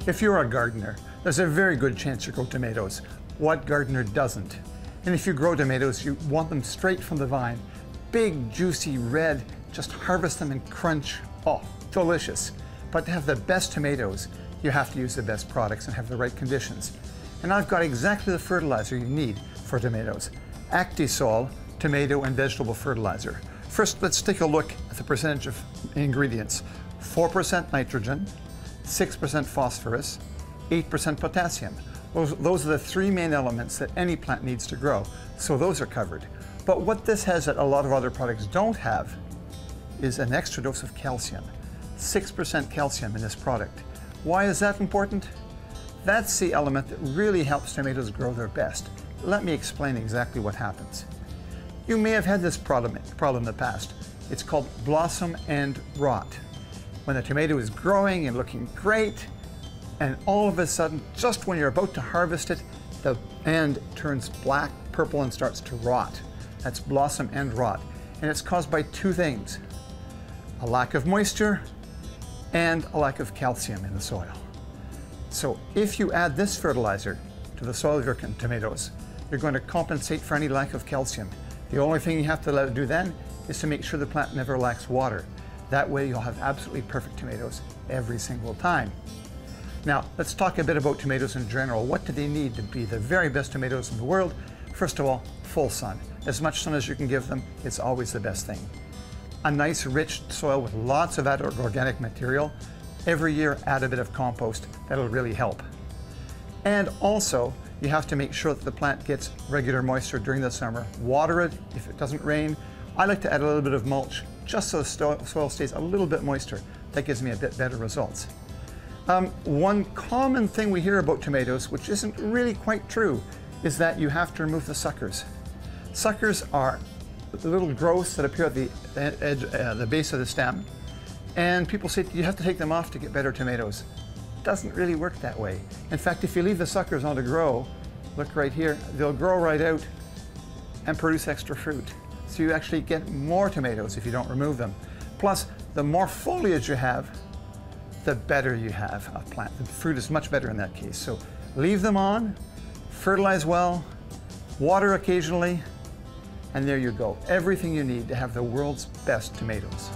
If you're a gardener, there's a very good chance you grow tomatoes. What gardener doesn't? And if you grow tomatoes, you want them straight from the vine. Big, juicy, red, just harvest them and crunch. Oh, delicious. But to have the best tomatoes, you have to use the best products and have the right conditions. And I've got exactly the fertilizer you need for tomatoes. Acti-Sol tomato and vegetable fertilizer. First, let's take a look at the percentage of ingredients. 4% nitrogen, 6% phosphorus, 8% potassium. Those are the three main elements that any plant needs to grow, so those are covered. But what this has that a lot of other products don't have is an extra dose of calcium. 6% calcium in this product. Why is that important? That's the element that really helps tomatoes grow their best. Let me explain exactly what happens. You may have had this problem in the past. It's called blossom end rot. When the tomato is growing and looking great, and all of a sudden, just when you're about to harvest it, the end turns black, purple, and starts to rot. That's blossom end rot. And it's caused by two things: a lack of moisture and a lack of calcium in the soil. So if you add this fertilizer to the soil of your tomatoes, you're going to compensate for any lack of calcium. The only thing you have to let it do then is to make sure the plant never lacks water. That way you'll have absolutely perfect tomatoes every single time. Now, let's talk a bit about tomatoes in general. What do they need to be the very best tomatoes in the world? First of all, full sun. As much sun as you can give them, it's always the best thing. A nice, rich soil with lots of added organic material. Every year, add a bit of compost. That'll really help. And also, you have to make sure that the plant gets regular moisture during the summer. Water it if it doesn't rain. I like to add a little bit of mulch just so the soil stays a little bit moister. That gives me a bit better results. One common thing we hear about tomatoes, which isn't really quite true, is that you have to remove the suckers. Suckers are the little growths that appear at the edge, the base of the stem, and people say you have to take them off to get better tomatoes. It doesn't really work that way. In fact, if you leave the suckers on to grow, look right here, they'll grow right out and produce extra fruit. So you actually get more tomatoes if you don't remove them. Plus, the more foliage you have, the better you have a plant. The fruit is much better in that case. So leave them on, fertilize well, water occasionally, and there you go. Everything you need to have the world's best tomatoes.